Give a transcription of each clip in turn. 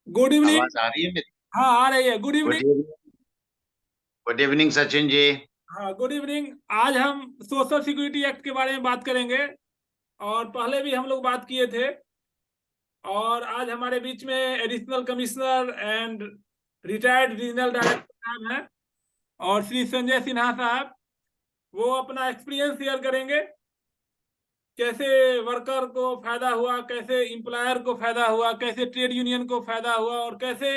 Good evening. आवाज आ रही है मेरी? हाँ, आ रही है। Good good evening. Evening. Good evening Sachin ji. हाँ, गुड इवनिंग। आज हम सोशल सिक्योरिटी एक्ट के बारे में बात करेंगे। और पहले भी हम लोग बात किए थे। और आज हमारे बीच में additional commissioner and retired regional director साहब हैं, और श्री संजय सिन्हा साहब। वो अपना एक्सपीरियंस शेयर करेंगे, कैसे वर्कर को फायदा हुआ, कैसे एम्प्लॉयर को फायदा हुआ, कैसे ट्रेड यूनियन को फायदा हुआ, और कैसे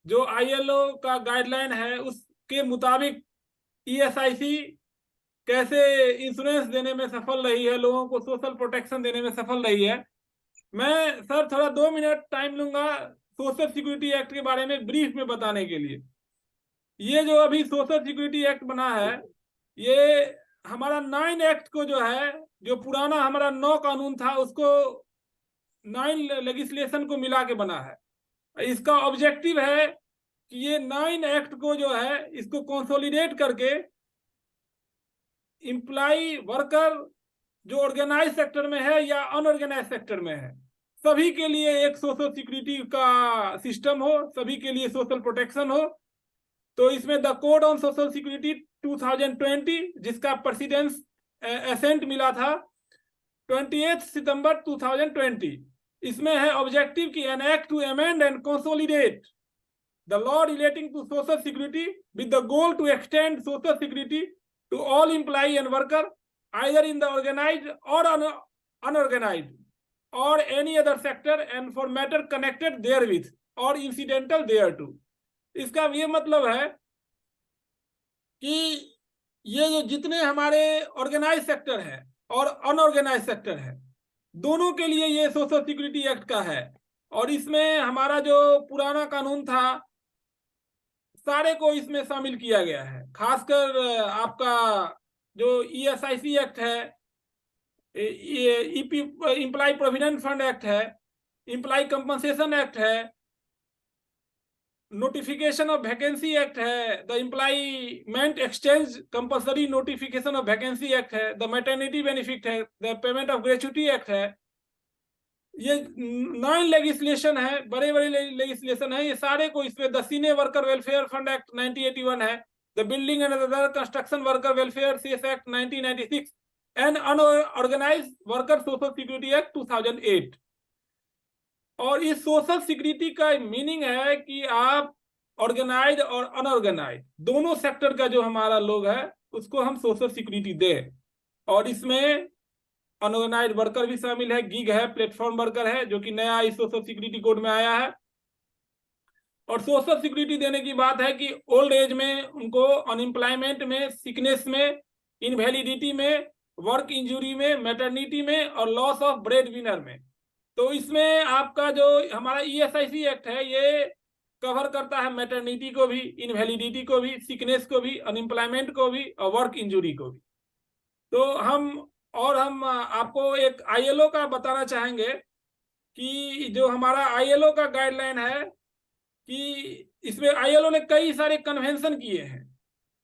जो आईएलओ का गाइडलाइन है उसके मुताबिक ईएसआईसी कैसे इंश्योरेंस देने में सफल रही है, लोगों को सोशल प्रोटेक्शन देने में सफल रही है। मैं सर थोड़ा 2 मिनट टाइम लूंगा सोशल सिक्योरिटी एक्ट के बारे में ब्रीफ में बताने के लिए। ये जो अभी सोशल सिक्योरिटी एक्ट बना है, ये हमारा 9 एक्ट को जो है, जो पुराना हमारा 9 कानून था उसको 9 लेजिस्लेशन को मिला के बना है। इसका ऑब्जेक्टिव है कि ये 9 एक्ट को जो है इसको कंसोलिडेट करके इम्प्लाई वर्कर जो ऑर्गेनाइज सेक्टर में है या अनऑर्गेनाइज सेक्टर में है, सभी के लिए एक सोशल सिक्योरिटी का सिस्टम हो, सभी के लिए सोशल प्रोटेक्शन हो। तो इसमें the code on social security 2020, जिसका प्रेसिडेंस एसेंट मिला था 28 सितंबर 2020, इसमें है ऑब्जेक्टिव की an act to amend and consolidate the law relating to social security with the goal to extend social security to all employee and worker, either in the organized or unorganized or any other sector, and for matter connected therewith or incidental thereto। इसका ये मतलब है कि ये जो जितने हमारे organise sector है और अनऑर्गेनाइज सेक्टर है, दोनों के लिए ये सोशल सिक्योरिटी एक्ट का है। और इसमें हमारा जो पुराना कानून था, सारे को इसमें शामिल किया गया है। खासकर आपका जो ईएसआईसी एक्ट है, इम्प्लाई प्रोविडेंट फंड एक्ट है, इम्प्लाई कंपनसेशन एक्ट है, नोटिफिकेशन ऑफ वैकेंसी एक्ट है, the employment exchange compulsory notification of vacancy act है, द मैटरनिटी बेनिफिट है, the payment of gratuity act है। ये 9 लेजिस्लेशन है, बड़े बड़े लेजिस्लेशन है। ये सारे को इसमें the senior worker welfare fund act 1981 है, the building and other construction worker welfare cess act 1996 and unorganised worker social security act 2008। और इस सोशल सिक्योरिटी का मीनिंग है कि आप ऑर्गेनाइज और अनऑर्गेनाइज दोनों सेक्टर का जो हमारा लोग है उसको हम सोशल सिक्योरिटी दें। और इसमें अनऑर्गेनाइज वर्कर भी शामिल है, गिग है, प्लेटफॉर्म वर्कर है, जो कि नया इस सोशल सिक्योरिटी कोड में आया है। और सोशल सिक्योरिटी देने की बात है कि ओल्ड एज में उनको, अनएम्प्लॉयमेंट में, सिकनेस में, इनवैलिडिटी में, वर्क इंजुरी में, मैटरनिटी में, और लॉस ऑफ ब्रेड विनर में। तो इसमें आपका जो हमारा ईएसआईसी एक्ट है, ये कवर करता है मैटरनिटी को भी, इनवैलिडिटी को भी, सिकनेस को भी, अनएम्प्लॉयमेंट को भी, और वर्क इंजुरी को भी। तो हम आपको एक आईएलओ का बताना चाहेंगे कि जो हमारा आईएलओ का गाइडलाइन है, कि इसमें आईएलओ ने कई सारे कन्वेंशन किए हैं,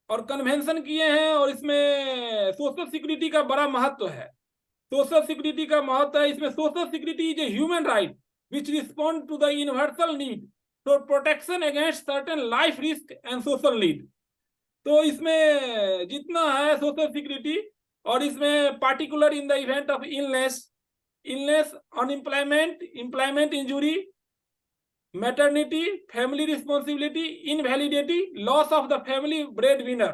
और कन्वेंशन किए हैं, और इसमें सोशल सिक्योरिटी का बड़ा महत्व है। सोशल सिक्योरिटी का महत्व है इसमें। Social security is a human right which respond to the universal need for protection against certain life risk and social need. तो इसमें जितना है सोशल सिक्योरिटी, और इसमें particular in the event of illness, unemployment, employment injury, maternity, family responsibility, invalidity, loss of the family bread winner.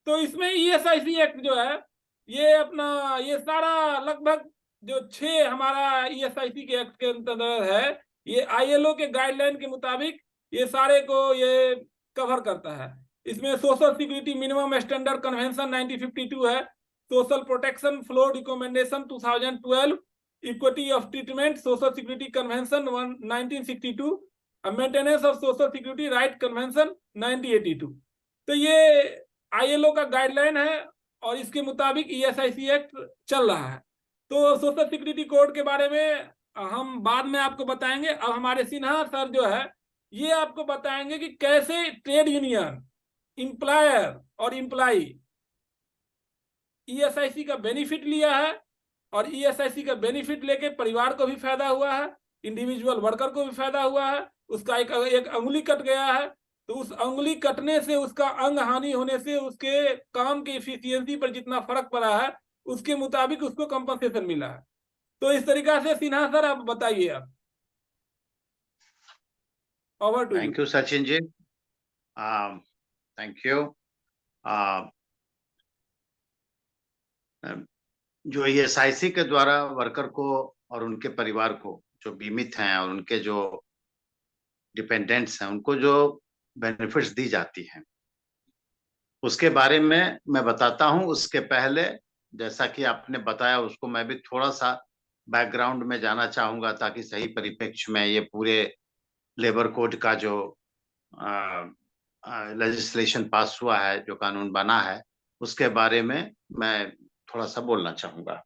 तो इसमें ESIC act जो है, ये अपना ये सारा लगभग जो 6 हमारा ईएसआईसी के एक्ट के अंतर्गत है, ये आईएलओ के गाइडलाइन के मुताबिक ये सारे को ये कवर करता है। इसमें social security minimum standard convention 1952 है, social protection flow recommendation 2012, equity of treatment social security convention 1962, maintenance of social security right convention 1982। तो ये आईएलओ का गाइडलाइन है, और इसके मुताबिक ईएसआईसी एक्ट चल रहा है। तो सोशल सिक्योरिटी कोड के बारे में हम बाद में आपको बताएंगे। अब हमारे सिन्हा सर जो है, ये आपको बताएंगे कि कैसे ट्रेड यूनियन, इंप्लायर और इंप्लाई ईएसआईसी का बेनिफिट लिया है, और ईएसआईसी का बेनिफिट लेके परिवार को भी फायदा हुआ है, इंडिविजुअल वर्कर को भी फायदा हुआ है, उसका एक अंगुली कट गया है, तो उस अंगुली कटने से उसका अंग हानि होने से उसके काम की इफिशियंसी पर जितना फर्क पड़ा है उसके मुताबिक उसको कंपनसेशन मिला है। तो इस तरीका से सिन्हा सर आप बताइए आप। Over to you. Thank you Sachin ji. Thank you. जो ये एसआईसी के द्वारा वर्कर को और उनके परिवार को जो बीमित हैं और उनके जो डिपेंडेंट्स हैं उनको जो बेनिफिट्स दी जाती हैं उसके बारे में मैं बताता हूं। उसके पहले जैसा कि आपने बताया उसको मैं भी थोड़ा सा बैकग्राउंड में जाना चाहूंगा ताकि सही परिप्रेक्ष्य में ये पूरे लेबर कोड का जो लेजिस्लेशन पास हुआ है, जो कानून बना है, उसके बारे में मैं थोड़ा सा बोलना चाहूंगा।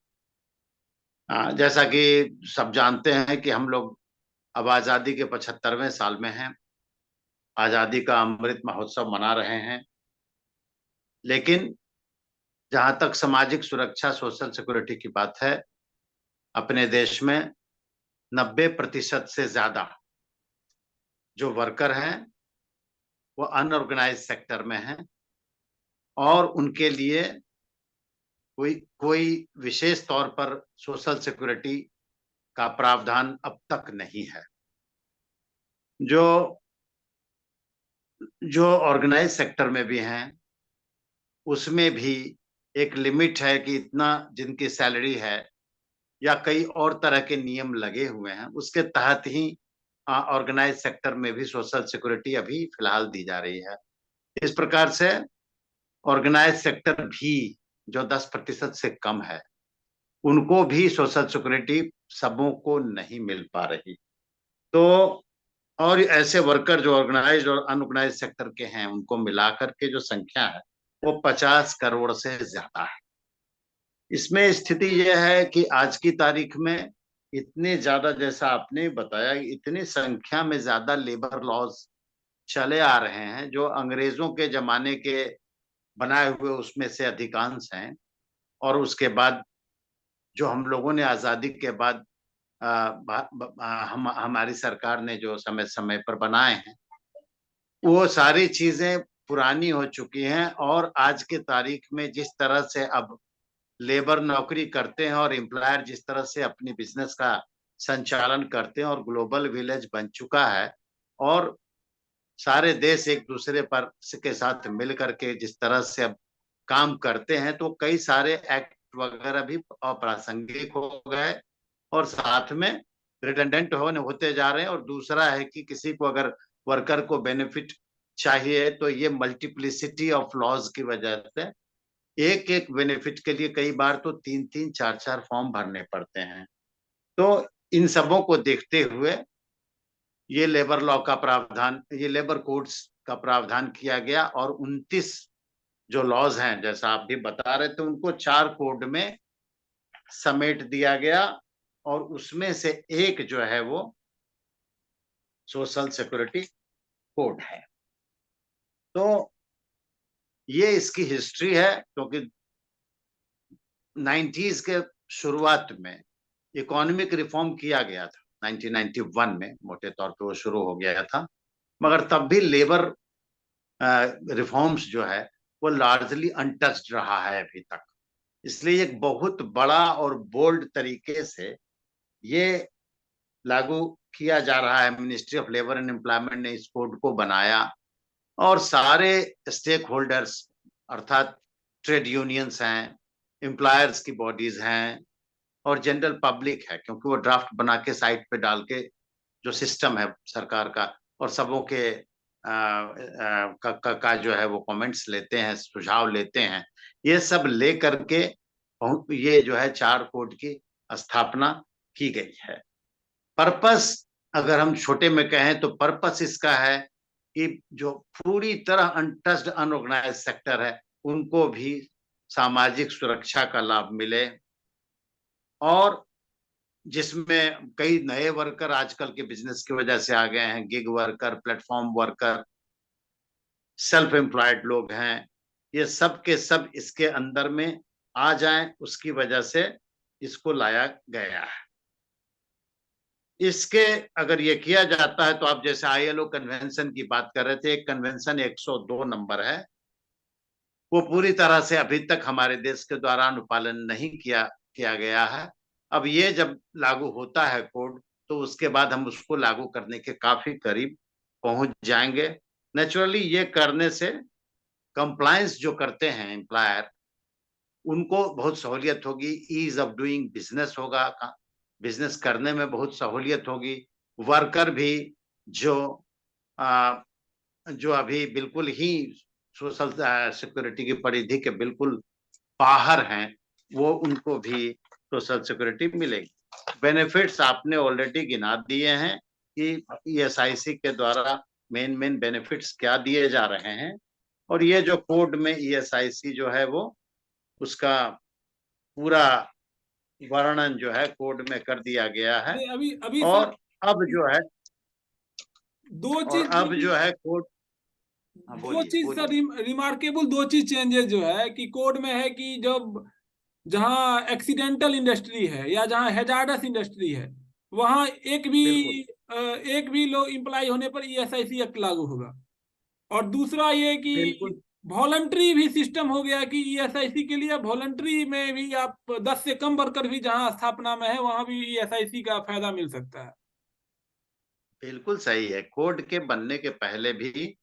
जैसा कि सब जानते हैं कि हम लोग अब आजादी के 75वें साल में हैं, आजादी का अमृत महोत्सव मना रहे हैं। लेकिन जहां तक सामाजिक सुरक्षा, सोशल सिक्योरिटी की बात है, अपने देश में 90% से ज्यादा जो वर्कर हैं वो अनऑर्गेनाइज सेक्टर में हैं और उनके लिए कोई कोई विशेष तौर पर सोशल सिक्योरिटी का प्रावधान अब तक नहीं है। जो जो ऑर्गेनाइज सेक्टर में भी हैं उसमें भी एक लिमिट है कि इतना जिनकी सैलरी है या कई और तरह के नियम लगे हुए हैं, उसके तहत ही ऑर्गेनाइज सेक्टर में भी सोशल सिक्योरिटी अभी फिलहाल दी जा रही है। इस प्रकार से ऑर्गेनाइज सेक्टर भी जो 10% से कम है उनको भी सोशल सिक्योरिटी सबों को नहीं मिल पा रही। तो और ऐसे वर्कर जो ऑर्गेनाइज और अनऑर्गेनाइज सेक्टर के हैं उनको मिलाकर के जो संख्या है वो 50 करोड़ से ज्यादा है। इसमें स्थिति यह है कि आज की तारीख में इतने ज्यादा, जैसा आपने बताया, इतनी संख्या में ज्यादा लेबर लॉज चले आ रहे हैं जो अंग्रेजों के जमाने के बनाए हुए उसमें से अधिकांश हैं। और उसके बाद जो हम लोगों ने आजादी के बाद हमारी सरकार ने जो समय समय पर बनाए हैं वो सारी चीजें पुरानी हो चुकी हैं। और आज के तारीख में जिस तरह से अब लेबर नौकरी करते हैं और एम्प्लॉयर जिस तरह से अपनी बिजनेस का संचालन करते हैं और ग्लोबल विलेज बन चुका है और सारे देश एक दूसरे पर के साथ मिल करके जिस तरह से अब काम करते हैं, तो कई सारे एक्ट वगैरह भी अप्रासंगिक हो गए और साथ में रिडंडेंट होते जा रहे हैं। और दूसरा है कि किसी को अगर वर्कर को बेनिफिट चाहिए तो ये मल्टीप्लिसिटी ऑफ लॉज की वजह से एक एक बेनिफिट के लिए कई बार तो 3-3, 4-4 फॉर्म भरने पड़ते हैं। तो इन सबों को देखते हुए ये लेबर लॉ का प्रावधान, ये लेबर कोड्स का प्रावधान किया गया और 29 जो लॉज हैं, जैसा आप भी बता रहे थे, उनको 4 कोड में समेट दिया गया और उसमें से एक जो है वो सोशल सिक्योरिटी कोड है। तो ये इसकी हिस्ट्री है, क्योंकि 90s के शुरुआत में इकोनॉमिक रिफॉर्म किया गया था 1991 में, मोटे तौर पे वो शुरू हो गया था, मगर तब भी लेबर रिफॉर्म्स जो है वो लार्जली अनटच्ड रहा है अभी तक। इसलिए एक बहुत बड़ा और बोल्ड तरीके से ये लागू किया जा रहा है। Ministry of labour and employment ने इस कोड को बनाया और सारे स्टेक होल्डर्स अर्थात ट्रेड यूनियंस हैं, एम्प्लॉयर्स की बॉडीज हैं और जनरल पब्लिक है, क्योंकि वो ड्राफ्ट बना के साइट पे डाल के जो सिस्टम है सरकार का और सबों के का जो है वो कमेंट्स लेते हैं, सुझाव लेते हैं, ये सब ले करके ये जो है 4 कोड की स्थापना की गई है। पर्पस अगर हम छोटे में कहें तो पर्पस इसका है कि जो पूरी तरह अनटच्ड अनऑर्गेनाइज सेक्टर है उनको भी सामाजिक सुरक्षा का लाभ मिले और जिसमें कई नए वर्कर आजकल के बिजनेस की वजह से आ गए हैं, gig worker, platform worker, self employed लोग हैं, ये सब के सब इसके अंदर में आ जाएं, उसकी वजह से इसको लाया गया है। इसके अगर ये किया जाता है तो आप जैसे आईएलओ कन्वेंशन की बात कर रहे थे, एक कन्वेंशन 102 नंबर है, वो पूरी तरह से अभी तक हमारे देश के द्वारा अनुपालन नहीं किया किया गया है। अब ये जब लागू होता है कोड, तो उसके बाद हम उसको लागू करने के काफी करीब पहुंच जाएंगे। नेचुरली ये करने से कंप्लायंस जो करते हैं एम्प्लॉयर, उनको बहुत सहूलियत होगी, ईज ऑफ डूइंग बिजनेस होगा, बिजनेस करने में बहुत सहूलियत होगी। वर्कर भी जो आ, जो अभी बिल्कुल ही सोशल सिक्योरिटी की परिधि के बिल्कुल बाहर हैं, वो उनको भी सोशल सिक्योरिटी मिलेगी। बेनिफिट्स आपने ऑलरेडी गिना दिए हैं कि ईएसआईसी के द्वारा मेन मेन बेनिफिट्स क्या दिए जा रहे हैं, और ये जो कोड में ईएसआईसी जो है वो उसका पूरा वर्णन जो है कोड में कर दिया गया है। अभी अभी सर और अब जो है दो और चीज अब जो है कोड, हाँ दो बोलिए चीज सर बोलिए। रिमार्केबल दो चीज चेंजेस जो है कि कोड में है कि जब जहाँ एक्सीडेंटल इंडस्ट्री है या जहाँ हैजार्डस इंडस्ट्री है, वहाँ बिल्कुल एक भी लोग इम्प्लाई होने पर ईएसआईसी एक्ट लागू होगा। और दूसरा ये कि बिल्कुल वॉलंटरी भी सिस्टम हो गया कि ईएसआईसी के लिए वॉलंटरी में भी आप 10 से कम वर्कर भी जहाँ स्थापना में है वहां भी ईएसआईसी का फायदा मिल सकता है। बिल्कुल सही है। कोड के बनने के पहले भी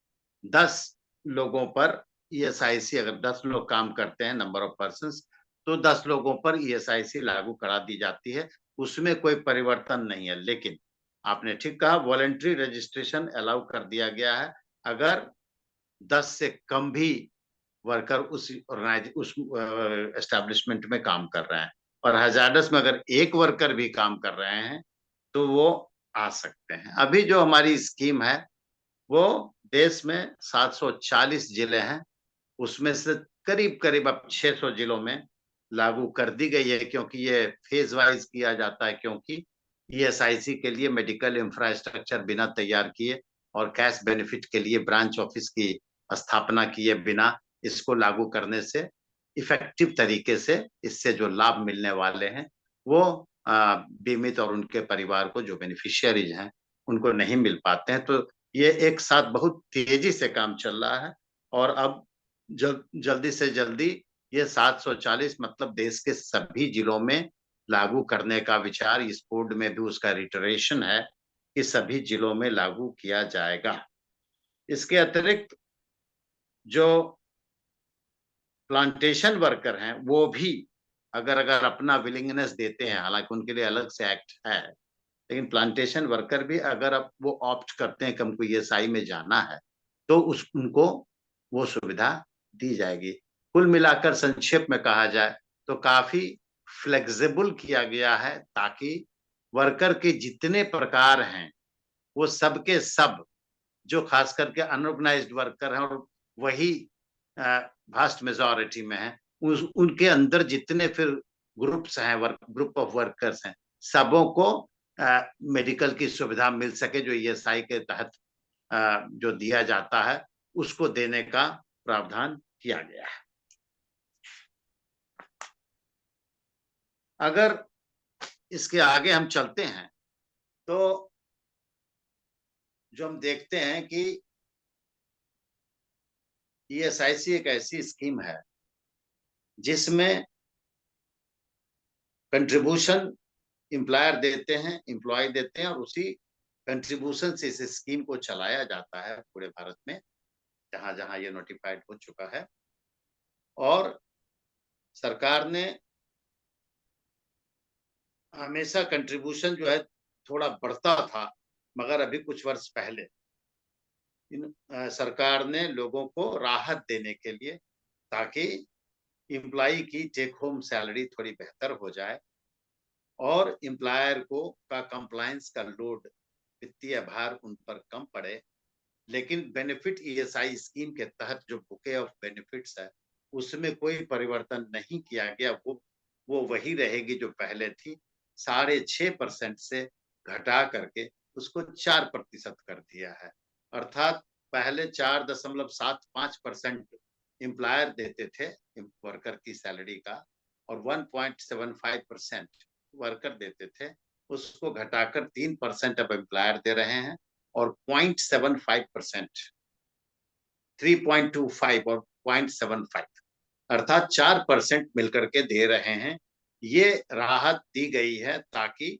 10 लोगों पर ईएसआईसी, अगर 10 लोग काम करते हैं नंबर ऑफ पर्संस, तो 10 लोगों पर ईएसआईसी लागू करा दी जाती है, उसमें कोई परिवर्तन नहीं है। लेकिन आपने ठीक कहा, वॉलंटरी रजिस्ट्रेशन अलाउ कर दिया गया है। अगर 10 से कम भी वर्कर उस एस्टेब्लिशमेंट में काम कर रहे हैं, और हजारडस में अगर एक वर्कर भी काम कर रहे हैं, तो वो आ सकते हैं। अभी जो हमारी स्कीम है वो देश में 740 जिले हैं, उसमें से करीब करीब अब 600 जिलों में लागू कर दी गई है, क्योंकि ये फेज वाइज किया जाता है, क्योंकि ईएसआईसी के लिए मेडिकल इंफ्रास्ट्रक्चर बिना तैयार किए और कैश बेनिफिट के लिए ब्रांच ऑफिस की स्थापना किए बिना इसको लागू करने से इफेक्टिव तरीके से इससे जो लाभ मिलने वाले हैं वो बीमित और उनके परिवार को जो बेनिफिशियरीज हैं उनको नहीं मिल पाते हैं। तो ये एक साथ बहुत तेजी से काम चल रहा है, और अब जल्दी से जल्दी ये 740 मतलब देश के सभी जिलों में लागू करने का विचार, इस कोड में भी उसका रिटरेशन है कि सभी जिलों में लागू किया जाएगा। इसके अतिरिक्त जो प्लांटेशन वर्कर हैं वो भी अगर अगर अपना विलिंगनेस देते हैं, हालांकि उनके लिए अलग से एक्ट है, लेकिन प्लांटेशन वर्कर भी अगर अब वो ऑप्ट करते हैं कि हमको ईएसआई में जाना है, तो उस उनको वो सुविधा दी जाएगी। कुल मिलाकर संक्षेप में कहा जाए तो काफी फ्लेक्सिबल किया गया है, ताकि वर्कर के जितने प्रकार हैं वो सब के सब, जो खास करके अनऑर्गेनाइज्ड वर्कर हैं और वही वास्ट मेजॉरिटी में है, उनके अंदर जितने फिर ग्रुप्स हैं, ग्रुप ऑफ वर्कर्स हैं, सबों को मेडिकल की सुविधा मिल सके, जो ईएसआई के तहत जो दिया जाता है उसको देने का प्रावधान किया गया है। अगर इसके आगे हम चलते हैं तो जो हम देखते हैं कि ईएसआईसी एक ऐसी स्कीम है जिसमें कंट्रीब्यूशन एम्प्लॉयर देते हैं, एम्प्लॉय देते हैं, और उसी कंट्रीब्यूशन से इस स्कीम को चलाया जाता है पूरे भारत में, जहां जहां ये नोटिफाइड हो चुका है। और सरकार ने हमेशा कंट्रीब्यूशन जो है थोड़ा बढ़ता था, मगर अभी कुछ वर्ष पहले सरकार ने लोगों को राहत देने के लिए, ताकि एम्प्लॉय की टेक होम सैलरी थोड़ी बेहतर हो जाए और एम्प्लॉयर को का कंप्लायंस का लोड, वित्तीय भार उन पर कम पड़े, लेकिन बेनिफिट ईएसआई स्कीम के तहत जो बुके ऑफ बेनिफिट्स है उसमें कोई परिवर्तन नहीं किया गया। वो वही रहेगी जो पहले थी, 6.5% से घटा करके उसको 4% कर दिया है। अर्थात पहले 4.75% एम्प्लॉयर देते थे वर्कर की सैलरी का, और 1.75% वर्कर देते थे। उसको घटाकर 3% अब एम्प्लॉयर दे रहे हैं और 0.75%, 3.25 और 0.75 अर्थात 4% मिलकर के दे रहे हैं। ये राहत दी गई है ताकि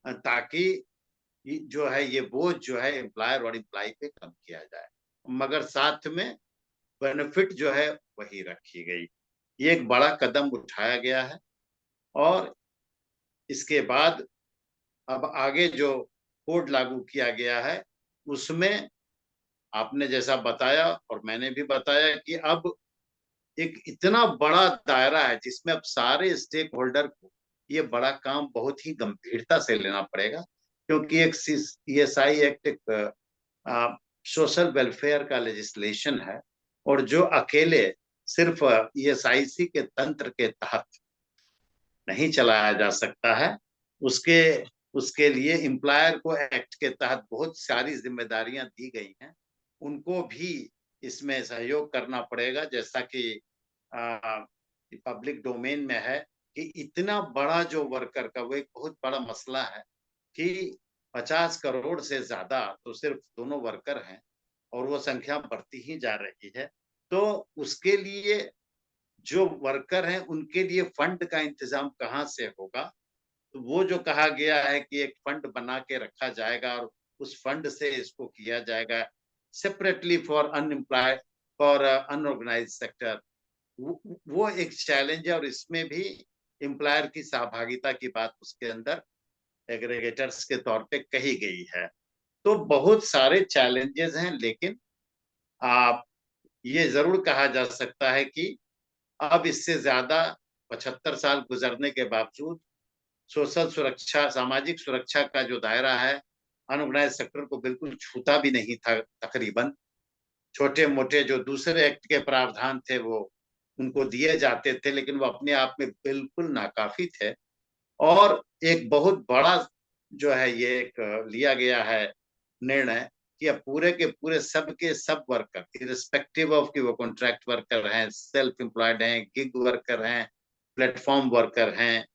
ताकि जो है ये बोझ जो है एम्प्लॉयर और एम्प्लॉय पे कम किया जाए, मगर साथ में बेनिफिट जो है वही रखी गई। ये एक बड़ा कदम उठाया गया है और इसके बाद अब आगे जो कोड लागू किया गया है उसमें आपने जैसा बताया और मैंने भी बताया कि अब एक इतना बड़ा दायरा है जिसमें अब सारे स्टेक होल्डर को ये बड़ा काम बहुत ही गंभीरता से लेना पड़ेगा, क्योंकि एक ईएसआई एक्ट एक सोशल वेलफेयर का लेजिस्लेशन है और जो अकेले सिर्फ ईएसआईसी के तंत्र के तहत नहीं चलाया जा सकता है, उसके उसके लिए एम्प्लॉयर को एक्ट के तहत बहुत सारी जिम्मेदारियां दी गई हैं, उनको भी इसमें सहयोग करना पड़ेगा। जैसा कि पब्लिक डोमेन में है कि इतना बड़ा जो वर्कर का वो एक बहुत बड़ा मसला है कि 50 करोड़ से ज्यादा तो सिर्फ दोनों वर्कर हैं और वो संख्या बढ़ती ही जा रही है। तो उसके लिए जो वर्कर हैं उनके लिए फंड का इंतजाम कहाँ से होगा? तो वो जो कहा गया है कि एक फंड बना के रखा जाएगा और उस फंड से इसको किया जाएगा separately for unemployed, for unorganised sector, वो एक चैलेंज है और इसमें भी एम्प्लॉयर की सहभागिता की बात उसके अंदर एग्रीगेटर्स के तौर पे कही गई है। तो बहुत सारे चैलेंजेस हैं, लेकिन आप ये जरूर कहा जा सकता है कि अब इससे ज्यादा 75 साल गुजरने के बावजूद सोशल सुरक्षा, सामाजिक सुरक्षा का जो दायरा है अनऑर्गेनाइज सेक्टर को बिल्कुल छूता भी नहीं था। तकरीबन छोटे मोटे जो दूसरे एक्ट के प्रावधान थे वो उनको दिए जाते थे, लेकिन वो अपने आप में बिल्कुल नाकाफी थे। और एक बहुत बड़ा जो है ये एक लिया गया है निर्णय कि अब पूरे के पूरे सब के सब वर्कर इरिस्पेक्टिव ऑफ कि वो कॉन्ट्रैक्ट वर्कर हैं, सेल्फ एम्प्लॉयड हैं, गिग वर्कर हैं, प्लेटफॉर्म वर्कर हैं।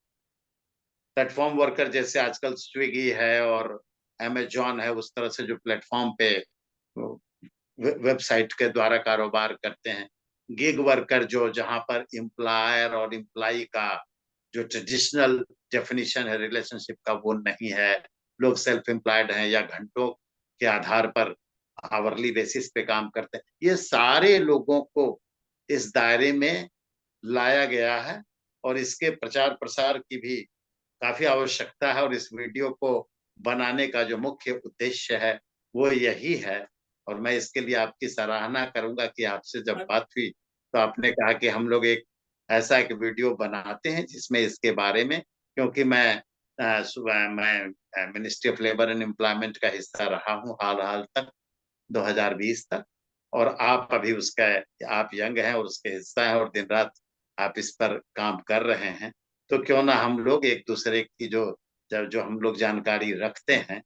प्लेटफॉर्म वर्कर जैसे आजकल स्विगी है और अमेजॉन है, उस तरह से जो प्लेटफॉर्म पे वेबसाइट के द्वारा कारोबार करते हैं। गिग वर्कर जो जहां पर एम्प्लॉयर और एम्प्लॉय का जो ट्रेडिशनल डेफिनेशन है रिलेशनशिप का वो नहीं है, लोग सेल्फ एम्प्लॉयड हैं या घंटों के आधार पर आवरली बेसिस पे काम करते हैं, ये सारे लोगों को इस दायरे में लाया गया है और इसके प्रचार प्रसार की भी काफी आवश्यकता है। और इस वीडियो को बनाने का जो मुख्य उद्देश्य है वो यही है और मैं इसके लिए आपकी सराहना करूंगा कि आपसे जब बात हुई तो आपने कहा कि हम लोग एक ऐसा एक वीडियो बनाते हैं जिसमें इसके बारे में, क्योंकि मैं ministry of labour and employment का हिस्सा रहा हूँ हाल तक 2020 तक, और आप अभी उसका आप यंग हैं और उसके हिस्सा हैं और दिन रात आप इस पर काम कर रहे हैं। तो क्यों ना हम लोग एक दूसरे की जो हम लोग जानकारी रखते हैं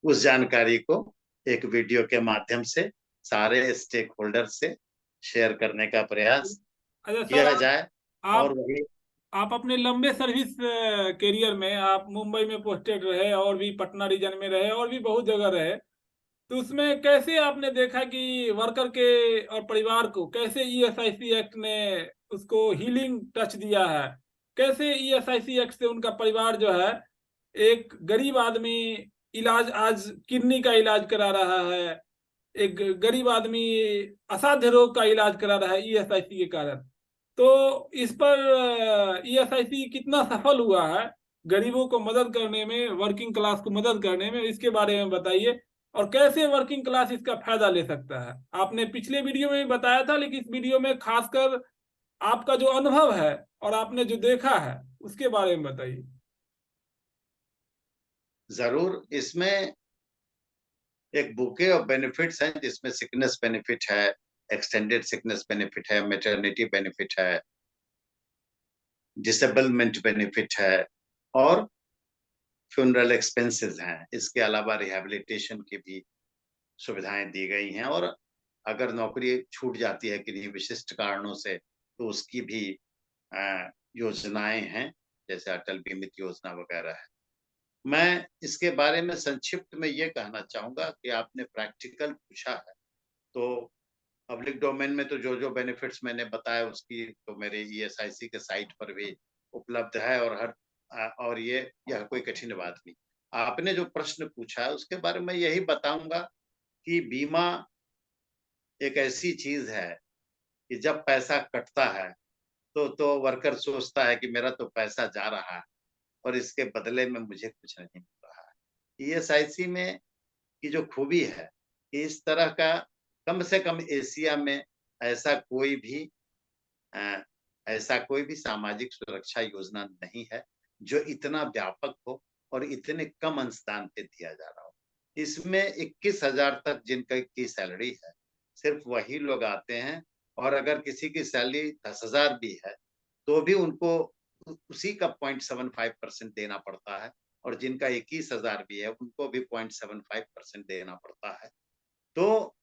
उस जानकारी को एक वीडियो के माध्यम से सारे स्टेक होल्डर से शेयर करने का प्रयास अच्छा सर, किया जाए। और आप वही आप अपने लंबे सर्विस करियर में आप मुंबई में पोस्टेड रहे और भी पटना रीजन में रहे और भी बहुत जगह रहे, तो उसमें कैसे आपने देखा कि वर्कर के और परिवार को कैसे ईएसआईसी एक्ट ने उसको हीलिंग टच दिया है? कैसे ईएसआईसी एक्ट से उनका परिवार जो है, एक गरीब आदमी इलाज आज किडनी का इलाज करा रहा है, एक गरीब आदमी असाध्य रोग का इलाज करा रहा है ईएसआईसी के कारण। तो इस पर ईएसआईसी कितना सफल हुआ है गरीबों को मदद करने में, वर्किंग क्लास को मदद करने में, इसके बारे में बताइए। और कैसे वर्किंग क्लास इसका फायदा ले सकता है? आपने पिछले वीडियो में भी बताया था, लेकिन इस वीडियो में खासकर आपका जो अनुभव है और आपने जो देखा है उसके बारे में बताइए। जरूर, इसमें एक बुके ऑफ बेनिफिट्स हैं जिसमें सिकनेस बेनिफिट है, एक्सटेंडेड सिकनेस बेनिफिट है, मेटर्निटी बेनिफिट है, डिसेबलमेंट बेनिफिट है और फ्यूनरल एक्सपेंसेस हैं। इसके अलावा रिहैबिलिटेशन की भी सुविधाएं दी गई हैं और अगर नौकरी छूट जाती है किन्हीं विशिष्ट कारणों से तो उसकी भी योजनाएं हैं, जैसे अटल बीमित योजना वगैरह है। मैं इसके बारे में संक्षिप्त में ये कहना चाहूँगा कि आपने प्रैक्टिकल पूछा है, तो पब्लिक डोमेन में तो जो-जो बेनिफिट्स मैंने बताया उसकी तो मेरे ईएसआईसी के साइट पर भी उपलब्ध है और और यह कोई कठिन बात नहीं। आपने जो प्रश्न पूछा है उसके बारे में यही बताऊँगा कि बीमा एक ऐसी चीज़ है कि जब पैसा कटता है तो वर्कर सोचता है कि मेरा तो पैसा जा रहा है और इसके बदले में मुझे कुछ नहीं मिल रहा है। ईएसआईसी में की जो खूबी है कि इस तरह का कम से कम एशिया में ऐसा कोई भी अ, ऐसा कोई भी सामाजिक सुरक्षा योजना नहीं है, जो इतना व्यापक हो और इतने कम अंशदान पे दिया जा रहा हो। इसमें 21,000 तक जिनका की सैलरी है, सिर्फ वही लोग आते हैं और अगर किसी की सैलरी 10,000 भी है, तो भी उनको उसी का 0.75% देना पड़ता है और जिनका 21,000 भी है, उनको भी 0.75% देना पड़ता है। तो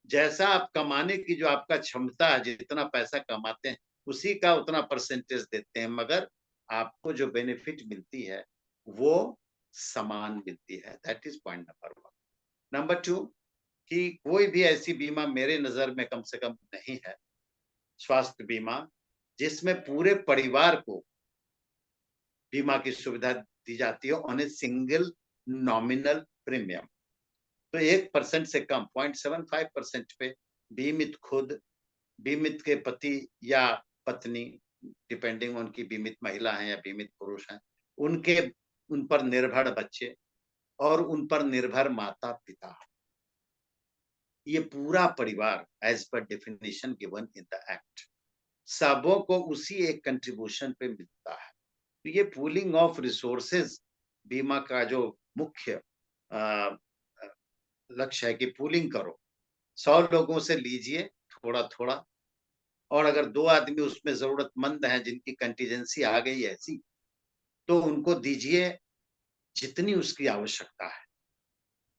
जैसा आप कमाने की जो आपका क्षमता है, जितना पैसा कमाते हैं, उसी का उतना परसेंटेज देते हैं, मगर आपको जो बेनिफिट मिलती है, वो समान मिलती है। That is point number 1। Number 2 कि कोई भी ऐसी बीमा मेरे नज़र में कम से कम नहीं है, स्वास्थ्य बीमा, जिसमें पूरे परिवार को बीमा की सुविधा दी जाती है on a single nominal premium. तो 1% से कम 0.75% पे बीमित खुद, बीमित के पति या पत्नी, डिपेंडिंग उनकी बीमित महिला है या बीमित पुरुष हैं, उनके उन पर निर्भर बच्चे और उन पर निर्भर माता-पिता। ये पूरा परिवार as per definition given in the act, सबों को उसी एक कंट्रीब्यूशन पे मिलता है। तो ये पूलिंग ऑफ रिसोर्सेज बीमा का जो मुख्य अ, अ, लक्ष्य है कि पूलिंग करो। 100 लोगों से लीजिए थोड़ा-थोड़ा और अगर 2 आदमी उसमें ज़रूरतमंद हैं जिनकी कंटीजेंसी आ गई ऐसी, तो उनको दीजिए जितनी उसकी आवश्यकता है।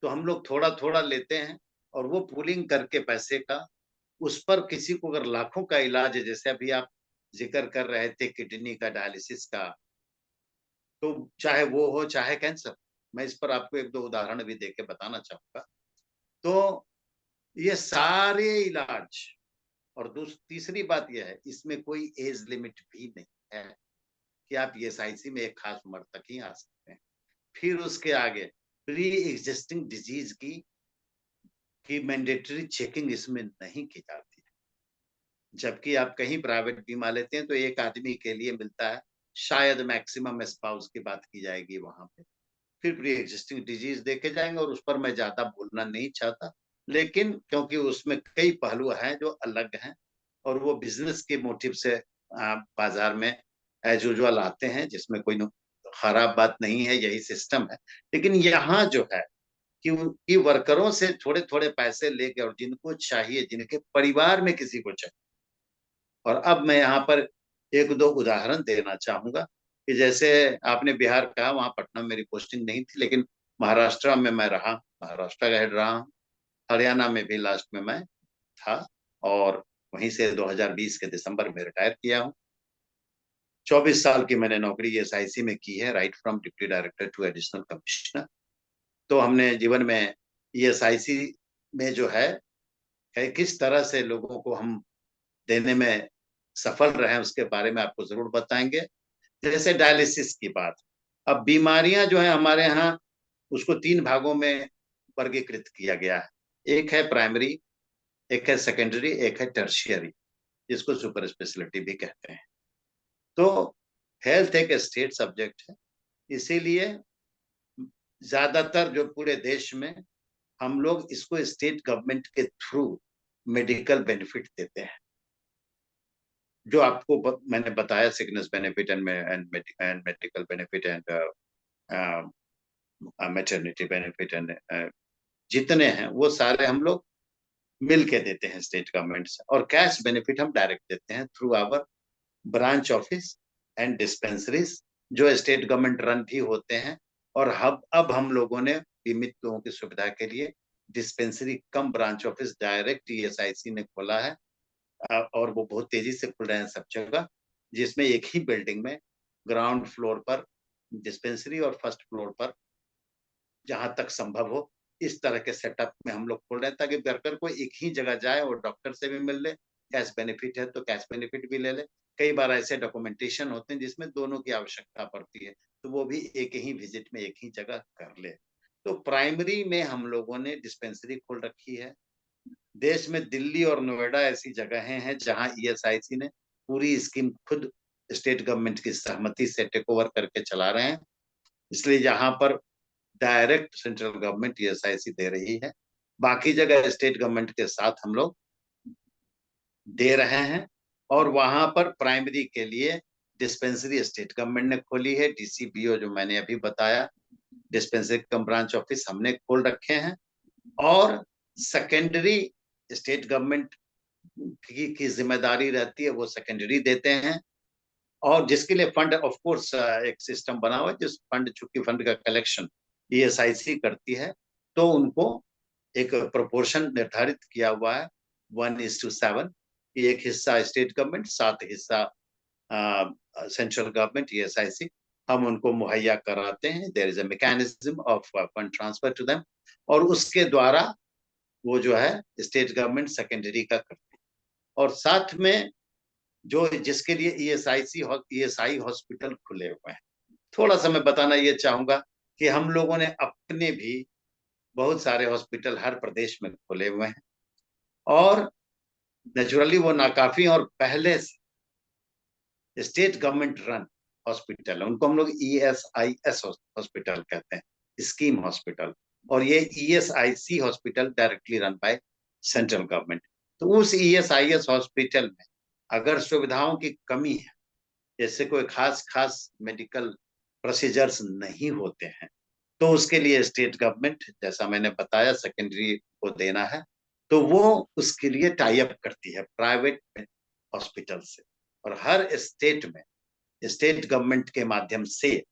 तो हम लोग थोड़ा-थोड़ा लेते हैं और वो पूलिंग करके पैसे का उस पर किसी को अगर लाखों का इलाज है, जैसे अभी आप ज़िक्र कर रहे थे किडनी का, डायलिसिस का, तो चाहे वो हो, चाहे कैंसर। मैं इस पर आपको 1-2 उदाहरण भी देके बताना चाहूँगा। तो ये सारे इलाज और तीसरी बात ये है, इसमें कोई एज लिमिट भी नहीं है कि आप ईएसआईसी में एक खास उम्र तक ही आ सकते हैं। फिर उसके आगे प्री एक्जिस्टिंग डिजीज की मैंडेटरी चेकिंग इसमें नहीं की जाती है। जबकि आप कहीं प्राइवेट बीमा लेते हैं तो एक आदमी के लिए मिलता है, शायद मैक्सिमम स्पाउस की बात की जाएगी वहाँ पे। फिर प्री एक्जिस्टिंग डिजीज देखे जाएँगे और उस पर मैं ज़्यादा बोलना नहीं चाहता। लेकिन क्योंकि उसमें कई पहलू हैं जो अलग हैं और वो बिज़नेस के मोटिव से बाज़ार में एज़ यूजुअल आते हैं, जिसमें कोई खराब बात नहीं है, यही सिस्टम है। लेकिन यहाँ जो है कि वर्करों से थोड़े-थोड़े पैसे लेके और जिनको चाहिए, जिनके परिवार में किसी को चाहिए। और अब मैं यहाँ पर 1-2 उदाहरण देना चाहूँगा कि जैसे आपने बिहार कहा, वहाँ पटना में मेरी पोस्टिंग नहीं थी, लेकिन महाराष्ट्र में मैं रहा, महाराष्ट्र का हेड रहा हूँ। हरियाणा में भी लास्ट में मैं था और वहीं से 2020 के दिसंबर में रिटायर किया हूँ। 24 साल की मैंने नौकरी एसआईसी में की है, right from deputy director to additional commissioner. तो हमने जीवन में ईएसआईसी में जो है किस तरह से लोगों को हम देने में सफल रहे हैं, उसके बारे में आपको ज़रूर बताएँगे। जैसे डायलिसिस की बात, अब बीमारियाँ जो हैं हमारे यहाँ, उसको 3 भागों में वर्गीकृत किया गया है। एक है प्राइमरी, एक है सेकेंडरी, एक है टर्शियरी, जिसको सुपर स्पेशलिटी भी कहते हैं। तो हेल्थ एक स्टेट सब्जेक्ट है, इसीलिए ज़्यादातर जो पूरे देश में हम लोग इसको स्टेट गवर्नमेंट के थ्रू मेडिकल बेनिफिट देते हैं। जो आपको मैंने बताया sickness benefit and medical benefit and maternity benefit and जितने हैं वो सारे हम लोग मिल के देते हैं स्टेट गवर्नमेंट से और कैश बेनिफिट हम डायरेक्ट देते हैं through our branch office and dispensaries जो स्टेट गवर्नमेंट रन भी होते हैं और अब हम लोगों ने बीमित लोगों की सुविधा के लिए डिस्पेंसरी कम ब्रांच ऑफिस डायरेक्ट ईएसआईसी ने खोला है और वो बहुत तेजी से खुल रहे हैं सब जगह, जिसमें एक ही बिल्डिंग में ग्राउंड फ्लोर पर डिस्पेंसरी और फर्स्ट फ्लोर पर जहां तक संभव हो इस तरह के सेटअप में हम लोग खोल रहे हैं, ताकि वर्कर को एक ही जगह जाए और डॉक्टर से भी मिल ले, कैश बेनिफिट है तो कैश बेनिफिट भी ले ले। कई बार ऐसे डॉक्यूमेंटेशन होते हैं जिसमें दोनों की आवश्यकता पड़ती है, तो वो भी एक ही विजिट में एक ही जगह कर ले। तो प्राइमरी में हम लोगों ने डिस्पेंसरी खोल रखी है। देश में दिल्ली और नोएडा ऐसी जगहें हैं जहां ईएसआईसी ने पूरी स्कीम खुद स्टेट गवर्नमेंट की सहमति से टेक ओवर करके चला रहे हैं, इसलिए यहाँ पर डायरेक्ट सेंट्रल गवर्नमेंट ईएसआईसी दे रही है। बाकी जगह स्टेट गवर्नमेंट के साथ हम लोग दे रहे हैं। और वहां पर प्राइमरी के लिए डिस्पेंसरी स्टेट गवर्नमेंट ने खोली है, डीसीबीओ जो मैंने अभी बताया, डिस्पेंसरी कम ब्रांच ऑफिस हमने खोल रखे हैं। और सेकेंडरी स्टेट गवर्नमेंट की जिम्मेदारी रहती है, वो सेकेंडरी देते हैं। और जिसके लिए फंड ऑफ कोर्स एक सिस्टम बना हुआ है, जिस फंड चूंकि फंड का कलेक्शन ईएसआईसी करती है, तो उनको एक प्रोपोर्शन निर्धारित किया हुआ है 1:7, एक हिस्सा स्टेट गवर्नमेंट, 7 हिस्सा सेंट्रल गवर्नमेंट ईएसआईसी, हम उनको मुहैया कराते हैं। There is a mechanism of fund transfer to them, और उसके द्वारा वो जो है स्टेट गवर्नमेंट सेकेंडरी का करती है। और साथ में जो जिसके लिए ईएसआई हॉस्पिटल खुले हुए हैं, थोड़ा सा मैं बताना ये चाहूंगा कि हम लोगों ने अपने भी बहुत सारे हॉस्पिटल हर प्रदेश में खोले हुए हैं, और नेचुरली वो नाकाफी और पहले से स्टेट गवर्नमेंट रन हॉस्पिटल है, उनको हम लोग ईएसआईएस हॉस्पिटल कहते हैं, स्कीम हॉस्पिटल। और ये ESIC hospital directly run by central government. तो उस ईएसआईएस हॉस्पिटल में अगर सुविधाओं की कमी है, जैसे कोई खास खास मेडिकल प्रोसीजर्स नहीं होते हैं, तो उसके लिए स्टेट गवर्नमेंट, जैसा मैंने बताया, सेकेंडरी को देना है, तो वो उसके लिए टाई अप करती है प्राइवेट हॉस्पिटल से। और हर स्टेट में स्टेट गवर्नमेंट के माध्यम से,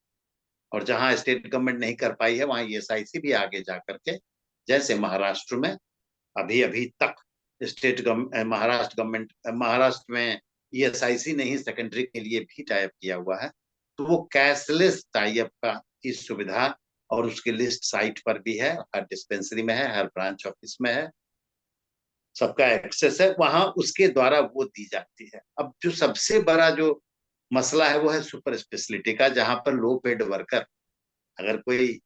और जहां स्टेट गवर्नमेंट नहीं कर पाई है वहां ईएसआईसी भी आगे जा करके, जैसे महाराष्ट्र में अभी अभी तक महाराष्ट्र में ईएसआईसी ने ही सेकेंडरी के लिए भी टाइप किया हुआ है। तो वो कैशलेस टाइप का की सुविधा, और उसकी लिस्ट साइट पर भी है, हर डिस्पेंसरी में है, हर ब्रांच ऑफिस में है, सबका एक्सेस है वहां, उसके द्वारा वो दी जाती है। अब जो सबसे बड़ा जो मसला है वो है सुपर स्पेशलिटी का, जहां पर लो पेड वर्कर, अगर कोई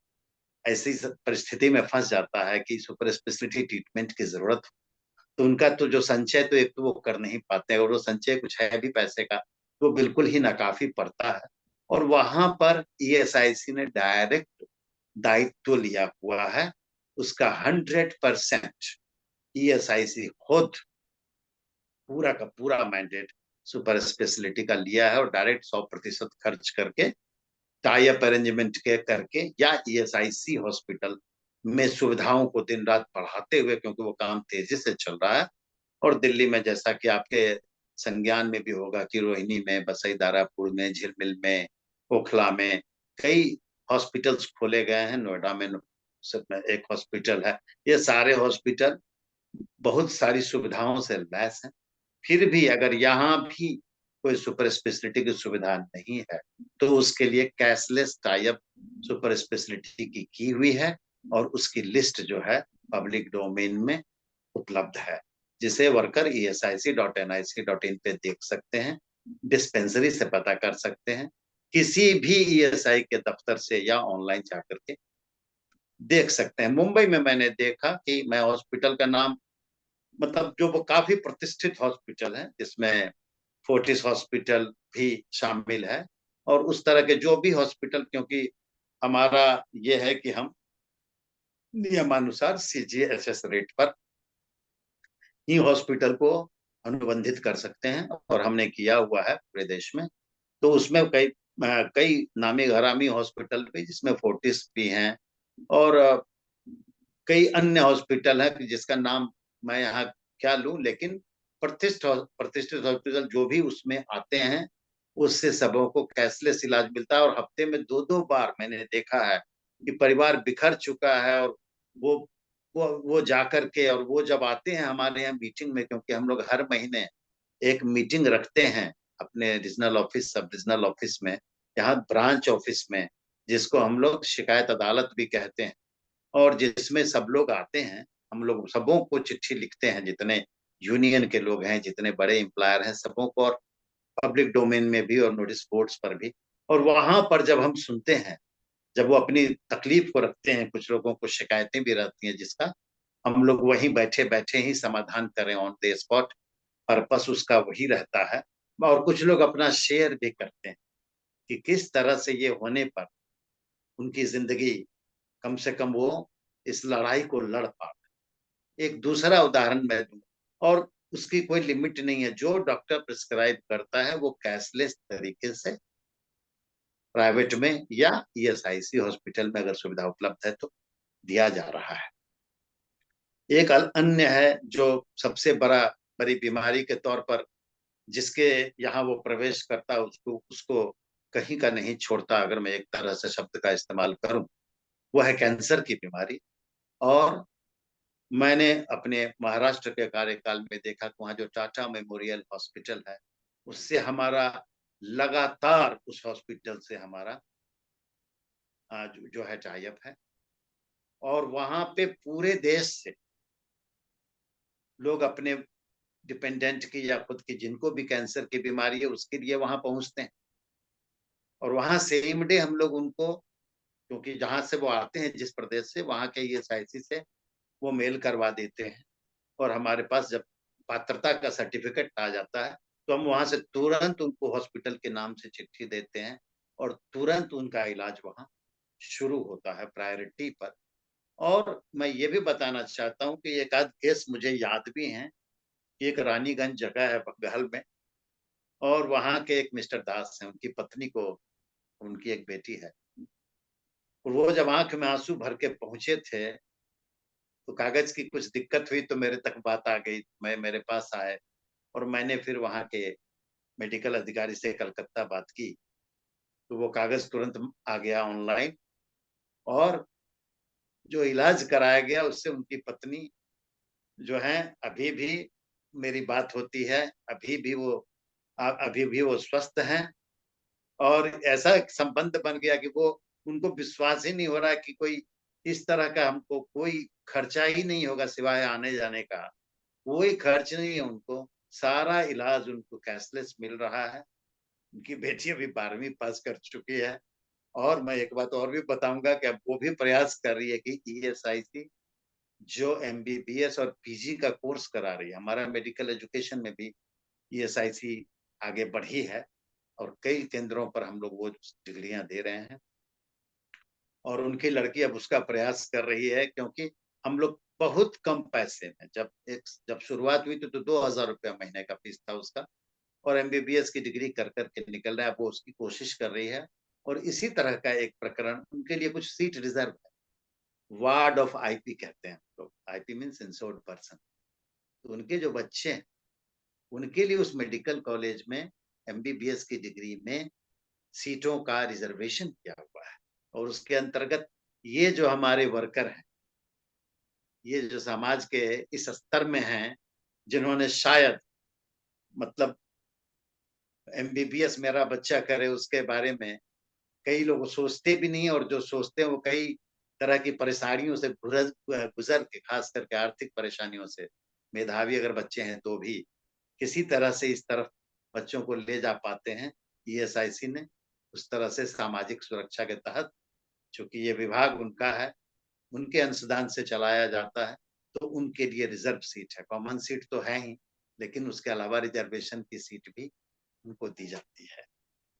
ऐसी परिस्थिति में फंस जाता है कि सुपर स्पेशलिटी ट्रीटमेंट की जरूरत, तो उनका तो जो संचय तो एक तो वो कर नहीं पाते, और वो संचय कुछ है भी पैसे का, वो बिल्कुल ही नाकाफी पड़ता है। और वहां पर ईएसआईसी ने डायरेक्ट दायित्व लिया हुआ है, उसका 100% ईएसआईसी खुद पूरा का पूरा मैंडेट सुपर स्पेशलिटी का लिया है, और डायरेक्ट 100% खर्च करके टाई अप अरेंजमेंट के करके, या ईएसआईसी हॉस्पिटल में सुविधाओं को दिन रात बढ़ाते हुए, क्योंकि वो काम तेजी से चल रहा है। और दिल्ली में जैसा कि आपके संज्ञान में भी होगा कि रोहिणी में, बसई दारापुर में, झिलमिल में, ओखला में कई हॉस्पिटल्स खोले गए हैं, नोएडा में एक हॉस्पिटल है। ये सारे हॉस्पिटल बहुत सारी सुविधाओं से लैस हैं। फिर भी अगर यहाँ भी कोई सुपर स्पेशलिटी की सुविधा नहीं है, तो उसके लिए cashless tie up super speciality की हुई है, और उसकी लिस्ट जो है पब्लिक डोमेन में उपलब्ध है, जिसे वर्कर ESIC.NIC.in पे देख सकते हैं, डिस्पेंसरी से पता कर सकते हैं, किसी भी ESI के दफ्तर से, या ऑनलाइन जाकर के देख सकते हैं। मुंबई में मैंने देखा कि मैं हॉस्पिटल का नाम, मतलब जो वो काफी प्रतिष्ठित हॉस्पिटल है, जिसमें फोर्टिस हॉस्पिटल भी शामिल है, और उस तरह के जो भी हॉस्पिटल, क्योंकि हमारा ये है कि हम नियमानुसार CGHS रेट पर ही हॉस्पिटल को अनुबंधित कर सकते हैं, और हमने किया हुआ है पूरे देश में। तो उसमें कई नामी घरामी हॉस्पिटल भी, जिसमें फोर्टिस भी हैं, और कई अन्य हॉस्पिटल है जिसका नाम मैं यहाँ क्या लूं, लेकिन प्रतिष्ठित हॉस्पिटल जो भी उसमें आते हैं, उससे सबों को कैशलेस इलाज मिलता है। और हफ्ते में 2-2 बार मैंने देखा है कि परिवार बिखर चुका है, और वो जाकर के, और वो जब आते हैं हमारे यहाँ मीटिंग में, क्योंकि हम लोग हर महीने एक मीटिंग रखते हैं अपने रीजनल ऑफिस, सब रीजनल ऑफिस में, यहाँ ब्रांच ऑफिस में जिसको हम लोग शिकायत अदालत भी कहते हैं, और जिसमें सब लोग आते हैं, हम लोग सबों को चिट्ठी लिखते हैं, जितने यूनियन के लोग हैं, जितने बड़े एम्प्लॉयर हैं, सबों को, और पब्लिक डोमेन में भी और नोटिस बोर्ड्स पर भी। और वहां पर जब हम सुनते हैं, जब वो अपनी तकलीफ को रखते हैं, कुछ लोगों को शिकायतें भी रहती हैं, जिसका हम लोग वहीं बैठे बैठे ही समाधान करें ऑन द स्पॉट, पर्पस उसका वही रहता है। और कुछ लोग अपना शेयर भी करते हैं कि किस तरह से ये होने पर उनकी जिंदगी, कम से कम वो इस लड़ाई को लड़ पाए। एक दूसरा उदाहरण मैं दूं, और उसकी कोई लिमिट नहीं है, जो डॉक्टर प्रिस्क्राइब करता है वो कैशलेस तरीके से प्राइवेट में या ईएसआईसी हॉस्पिटल में अगर सुविधा उपलब्ध है तो दिया जा रहा है। एक अन्य है जो सबसे बड़ी बीमारी के तौर पर, जिसके यहाँ वो प्रवेश करता है, उसको उसको कहीं का नहीं छोड़ता, अगर मैं एक तरह से शब्द का इस्तेमाल करूं, वो है कैंसर की बीमारी। और मैंने अपने महाराष्ट्र के कार्यकाल में देखा कि वहाँ जो टाटा मेमोरियल हॉस्पिटल है, उससे हमारा लगातार, उस हॉस्पिटल से हमारा जो है टाई अप है। और वहां पे पूरे देश से लोग अपने डिपेंडेंट की या खुद की, जिनको भी कैंसर की बीमारी है, उसके लिए वहां पहुंचते हैं। और वहां सेम डे हम लोग उनको, क्योंकि जहां से वो आते हैं, जिस प्रदेश से, वहां के ईएसआईसी से वो मेल करवा देते हैं। और हमारे पास जब पात्रता का सर्टिफिकेट आ जाता है, तो हम वहां से तुरंत उनको हॉस्पिटल के नाम से चिट्ठी देते हैं, और तुरंत उनका इलाज वहां शुरू होता है प्रायोरिटी पर। और मैं ये भी बताना चाहता हूँ कि एक आध केस मुझे याद भी हैं। एक रानीगंज जगह है बंगाल में, और वहां के एक मिस्टर दास हैं, उनकी पत्नी को, उनकी एक बेटी है। वो जब आंख में आंसू भर के पहुंचे थे, तो कागज की कुछ दिक्कत हुई, तो मेरे तक बात आ गई, मैं मेरे पास आए, और मैंने फिर वहां के मेडिकल अधिकारी से कलकत्ता बात की, तो वो कागज तुरंत आ गया ऑनलाइन। और जो इलाज कराया गया, उससे उनकी पत्नी जो है, अभी भी मेरी बात होती है, अभी भी वो अभी भी वो स्वस्थ हैं। और ऐसा एक संबंध बन गया कि वो, उनको विश्वास ही नहीं हो रहा कि कोई इस तरह का, हमको कोई खर्चा ही नहीं होगा सिवाय आने जाने का, कोई खर्च नहीं है उनको, सारा इलाज उनको कैशलेस मिल रहा है। उनकी बेटी अभी 12वीं पास कर चुकी है। और मैं एक बात और भी बताऊंगा कि अब वो भी प्रयास कर रही है कि ईएसआईसी जो एमबीबीएस और पीजी का कोर्स करा रही है, हमारा मेडिकल एजुकेशन में भी ईएसआईसी आगे बढ़ी है, और कई केंद्रों पर हम लोग वो डिग्रियां दे रहे हैं। और उनकी लड़की अब उसका प्रयास कर रही है, क्योंकि हम लोग बहुत कम पैसे में, जब शुरुआत हुई तो 2,000 रुपया महीने का फीस था उसका, और एमबीबीएस की डिग्री कर करके निकल रहा है। वो उसकी कोशिश कर रही है। और इसी तरह का एक प्रकरण, उनके लिए कुछ सीट रिजर्व है, वार्ड ऑफ आईपी कहते हैं लोग, आईपी मीन्स इंश्योर्ड पर्सन। तो उनके जो बच्चे हैं, उनके लिए उस मेडिकल कॉलेज में एमबीबीएस की डिग्री में सीटों का रिजर्वेशन किया हुआ है। और उसके अंतर्गत ये जो हमारे वर्कर हैं, ये जो समाज के इस स्तर में हैं, जिन्होंने शायद, मतलब एमबीबीएस मेरा बच्चा करे उसके बारे में कई लोग सोचते भी नहीं, और जो सोचते हैं वो कई तरह की परेशानियों से गुजर के, खास करके आर्थिक परेशानियों से, मेधावी अगर बच्चे हैं तो भी किसी तरह से इस तरफ बच्चों को ले जा पाते हैं। ईएसआईसी ने उस तरह से सामाजिक सुरक्षा के तहत, चूंकि ये विभाग उनका है, उनके अंशदान से चलाया जाता है, तो उनके लिए रिजर्व सीट है, कॉमन सीट तो है ही, लेकिन उसके अलावा रिजर्वेशन की सीट भी उनको दी जाती है।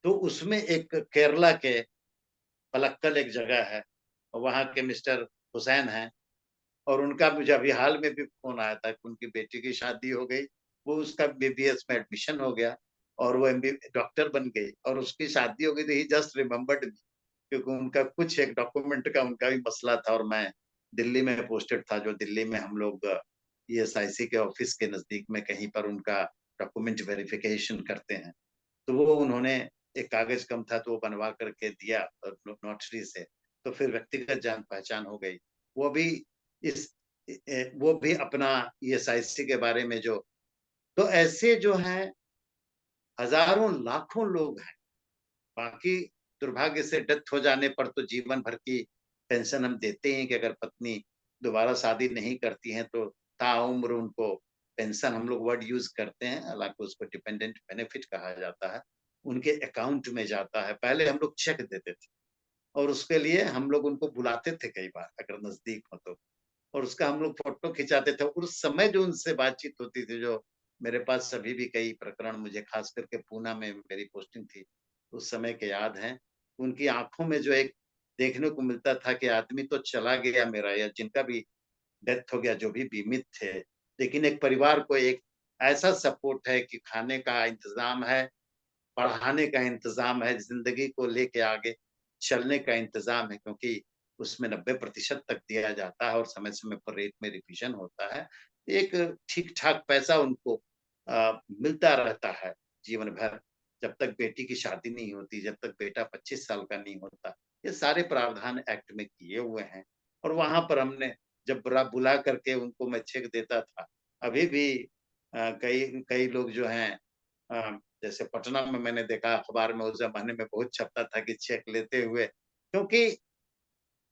तो उसमें एक केरला के पलक्कल एक जगह है, वहाँ के मिस्टर हुसैन हैं, और उनका मुझे अभी हाल में भी फोन आया था कि उनकी बेटी की शादी हो गई, वो उसका बीबीएस में एडमिशन हो गया, और वो एमबी डॉक्टर बन गई, और उसकी शादी हो गई, तो ही जस्ट रिमेम्बर्ड मी, क्योंकि उनका कुछ एक डॉक्यूमेंट का उनका भी मसला था, और मैं दिल्ली में पोस्टेड था, जो दिल्ली में हम लोग ईएसआईसी के ऑफिस के नजदीक में कहीं पर उनका डॉक्यूमेंट वेरिफिकेशन करते हैं। तो वो उन्होंने, एक कागज कम था तो वो बनवा करके दिया नोटरी से, तो फिर व्यक्तिगत जान पहचान हो गई। वो भी इस वो भी अपना ईएसआईसी के बारे में जो, तो ऐसे जो हैं हजारों लाखों लोग हैं। बाकी दुर्भाग्य से डेथ हो जाने पर तो जीवन भर की पेंशन हम देते हैं कि अगर पत्नी दोबारा शादी नहीं करती हैं तो ताउम्र उनको पेंशन, हम लोग वर्ड यूज करते हैं, हालांकि उसको डिपेंडेंट बेनिफिट कहा जाता है, उनके अकाउंट में जाता है। पहले हम लोग चेक देते थे और उसके लिए हम लोग उनको बुलाते थे कई बार अगर नजदीक हो तो, और उसका हम लोग फोटो खिंचाते थे। उस समय जो उनसे बातचीत होती थी, जो मेरे पास अभी भी कई प्रकरण, मुझे खास करके पूना में मेरी पोस्टिंग थी, उस समय के याद हैं। उनकी आंखों में जो एक देखने को मिलता था कि आदमी तो चला गया मेरा, या जिनका भी डेथ हो गया, जो भी बीमित थे, लेकिन एक परिवार को एक ऐसा सपोर्ट है कि खाने का इंतजाम है, पढ़ाने का इंतजाम है, जिंदगी को लेके आगे चलने का इंतजाम है, क्योंकि उसमें 90% तक दिया जाता है और समय-समय पर रेट में रिवीजन होता है। एक ठीक-ठाक पैसा उनको मिलता रहता है जीवन भर, जब तक बेटी की शादी नहीं होती, जब तक बेटा 25 साल का नहीं होता। ये सारे प्रावधान एक्ट में किए हुए हैं और वहाँ पर हमने जब बुला करके उनको मैं चेक देता था। अभी भी कई कई लोग जो हैं, जैसे पटना में मैंने देखा अखबार में, उस ज़माने में बहुत छपता था कि चेक लेते हुए, क्योंकि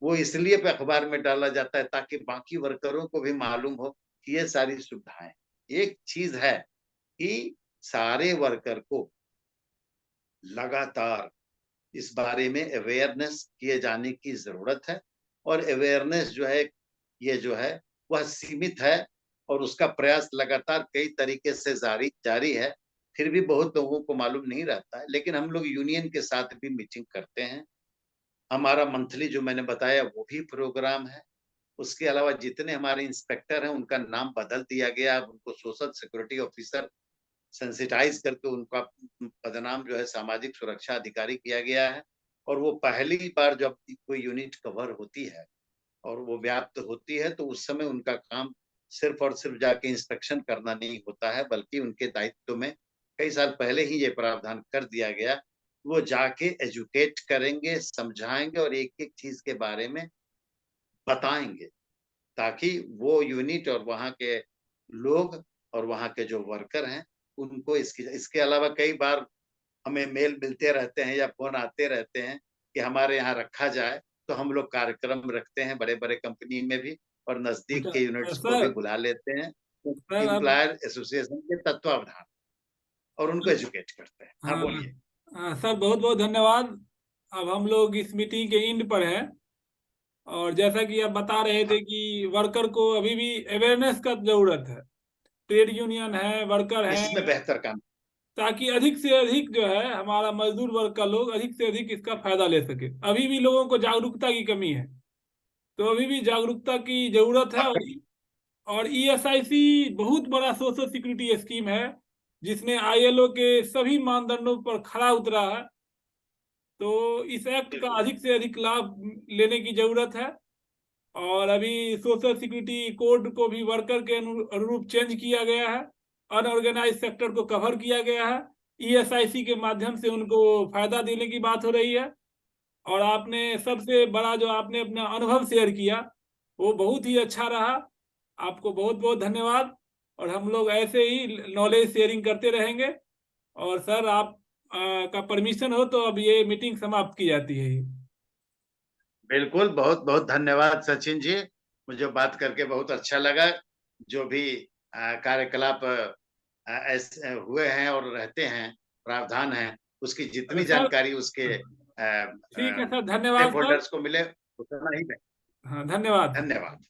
वो इसलिए पे अखबार में डाला जाता है ताकि बाकी वर्करों को भी मालूम हो कि ये सारी सुविधाएँ। एक चीज़ है कि सारे वर्कर को लगातार इस बारे में अवेयरनेस किए जाने की ज़रूरत है, और अवेयरनेस जो है, ये जो है, वह सीमित है और उसका प्रयास लगातार कई तरीके से जारी जारी है। फिर भी बहुत लोगों को मालूम नहीं रहता है, लेकिन हम लोग यूनियन के साथ भी मीटिंग करते हैं। हमारा मंथली जो मैंने बताया वो भी प्रोग्राम है। उसके अलावा जितने हमारे इंस्पेक्टर हैं उनका नाम बदल दिया गया, अब उनको सोशल सिक्योरिटी ऑफिसर सेंसिटाइज करके उनका पदनाम जो है सामाजिक सुरक्षा अधिकारी किया गया है। और वो पहली बार जब कोई यूनिट कवर होती है और वो व्याप्त होती है, तो उस समय उनका काम सिर्फ और सिर्फ जाके इंस्पेक्शन करना नहीं होता है, बल्कि उनके दायित्व में कई साल पहले ही ये प्रावधान कर दिया गया। वो जाके एजुकेट करेंगे, समझाएंगे और एक-एक चीज के बारे में बताएंगे, ताकि वो यूनिट और वहाँ के लोग और वहाँ के जो वर्कर हैं, उनको इसकी इसके अलावा कई बार हमें मेल मिलते रहते हैं या फ़ोन आते रहते हैं कि हमारे यहाँ रखा जाए, तो हम लोग कार्यक्रम रखते हैं बड़े-बड़े कंपनी में भी और नज़दीक अच्छा, के यूनिट्स को भी सर बुला लेते हैं, सर अब एम्प्लॉयर एसोसिएशन के तत्वावधान, और उनको एजुकेट करते हैं। हाँ, हाँ बोलिए। सर बहुत बहुत धन्यवाद। अब हम लोग इस मीटिंग के एंड पर हैं और जैसा कि आप बता रहे हाँ, थे कि वर्कर को अभी भी अवेयरनेस का जरूरत है। ट्रेड यूनियन है, वर्कर इसमें है, बेहतर काम। ताकि अधिक से अधिक जो है हमारा मजदूर वर्ग का लोग अधिक से अधिक इसका फायदा ले सके। अभी भी लोगों को जागरूकता की कमी है, तो अभी भी जागरूकता की जरूरत है। और ईएसआईसी बहुत बड़ा सोशल सिक्योरिटी स्कीम है जिसने आईएलओ के सभी मानदंडों पर खरा उतरा है। तो इस एक्ट का बिल्कुल, अधिक से अधिक लाभ लेने की जरूरत है। और अभी सोशल सिक्योरिटी कोड को भी वर्कर के अनुरूप चेंज किया गया है। अनऑर्गेनाइज सेक्टर को कवर किया गया है। ईएसआईसी के माध्यम से उनको फायदा देने की बात हो रही है। और आपने सबसे बड़ा जो आपने अपना अनुभव शेयर किया वो बहुत ही अच्छा रहा। आपको बहुत बहुत धन्यवाद। और हम लोग ऐसे ही नॉलेज शेयरिंग करते रहेंगे। और सर आप का परमिशन हो तो अब ये मीटिंग समाप्त की जाती है। बिल्कुल, बहुत-बहुत धन्यवाद सचिन जी। मुझे बात करके बहुत अच्छा लगा। जो भी कार्यकलाप हुए हैं और रहते हैं, प्रावधान हैं, उसकी जितनी सर जानकारी उसके ठीक है सर, स्टेक धन्यवाद सर। होल्डर्स को मिले, उतना ही हाँ धन्यवाद। धन्यवाद।